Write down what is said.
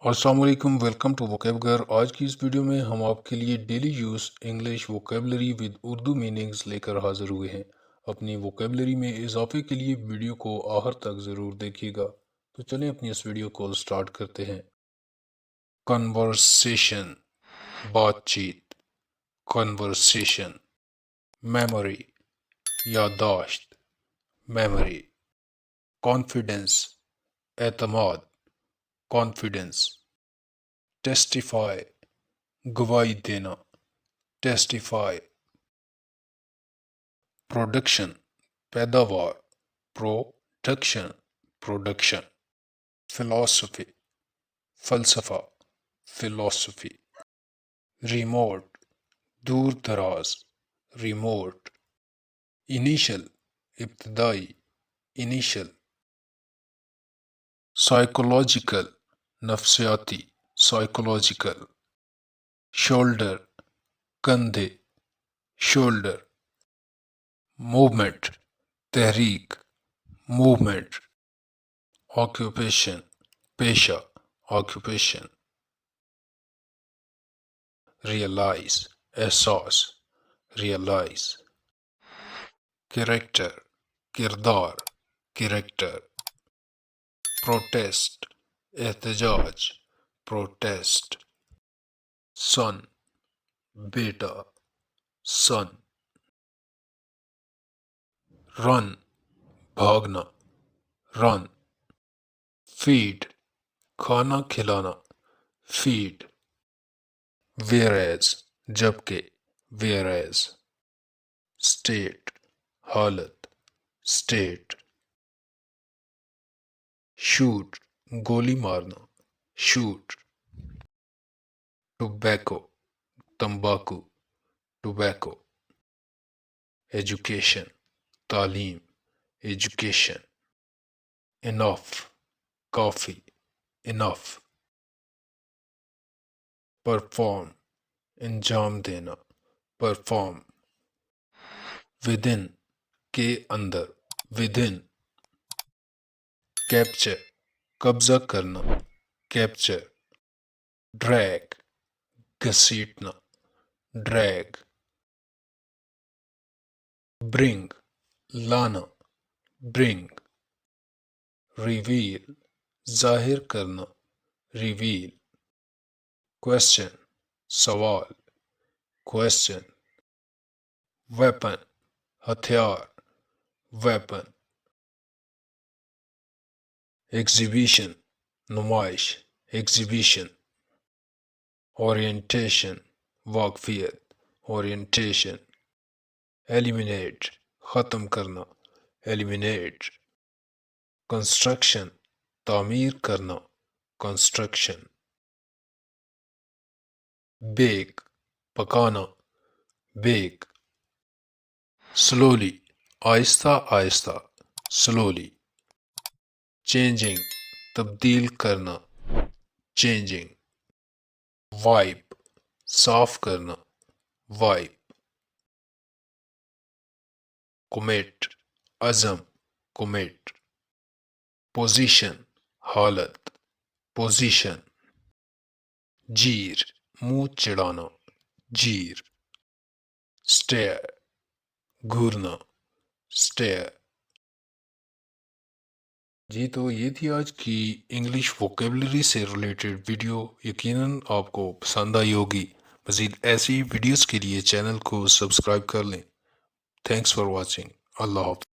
अस्सलाम वालेकुम, welcome to vocab घर। आज की इस वीडियो में हम आपके लिए daily use English vocabulary with Urdu meanings लेकर हाजिर हुए हैं। अपनी वोकेबलरी में इजाफे के लिए वीडियो को आखिर तक ज़रूर देखिएगा। तो चलें अपनी इस वीडियो को स्टार्ट करते हैं। कन्वर्सेशन, बातचीत। कन्वर्सेशन। मेमोरी, याददाश्त। मेमोरी। कॉन्फिडेंस, एतमाद। कॉन्फिडेंस। टेस्टिफाई, गवाही देना। टेस्टिफाई। प्रोडक्शन, पैदावार। Production, production. फिलॉसफी, फलसफा। फिलॉसफी। रिमोट, दूर दराज। रिमोट। इनिशियल, इब्तदाई। इनिशियल। साइकोलॉजिकल, नफ्सियाती। साइकोलॉजिकल। शोल्डर, कंधे। शोल्डर। मूवमेंट, तहरीक। मूवमेंट। ऑक्यूपेशन, पेशा। ऑक्यूपेशन। रियलाइज, एहसास। रियलाइज। कैरेक्टर, किरदार। कैरेक्टर। प्रोटेस्ट, एहतजाज। प्रोटेस्ट। सन, बेटा। सन। रन, भागना। रन। फीड, खाना खिलाना। फीड। वेयरएज, जबकि। वेयरएज। स्टेट, हालत। स्टेट। शूट, गोली मारना। शूट। टोबैको, तंबाकू। टोबैको। एजुकेशन, तालीम। एजुकेशन। इनफ, काफी। इनफ। परफॉर्म, अंजाम देना। परफॉर्म। विदिन, के अंदर। विदिन। कैप्चर, कब्जा करना। कैप्चर। ड्रैग, घसीटना। ड्रैग। ब्रिंग, लाना। ब्रिंग। रिवील, जाहिर करना। रिवील। क्वेश्चन, सवाल। क्वेश्चन। वेपन, हथियार। वेपन। एग्जीबिशन, नुमाइश। एग्जीबिशन। ओरिएंटेशन, वाकफियत। ओरिएंटेशन। एलिमिनेट, ख़त्म करना। एलिमिनेट। कंस्ट्रक्शन, तामीर करना। कंस्ट्रक्शन। बेक, पकाना। Bake. Slowly, Aahista Aahista. Slowly. Changing, तब्दील करना। चेंजिंग। वाइप, साफ करना। वाइप। कुमिट, अज़म। कुमिट। पोजीशन, हालत। पोजीशन। जीर, मुंह चिढ़ाना। जीर। स्टेयर, घूरना। स्टेयर। जी, तो ये थी आज की इंग्लिश वोकेबलरी से रिलेटेड वीडियो। यकीनन आपको पसंद आई होगी। मज़ीद ऐसी वीडियोस के लिए चैनल को सब्सक्राइब कर लें। Thanks for watching. अल्लाह हाफ़िज़।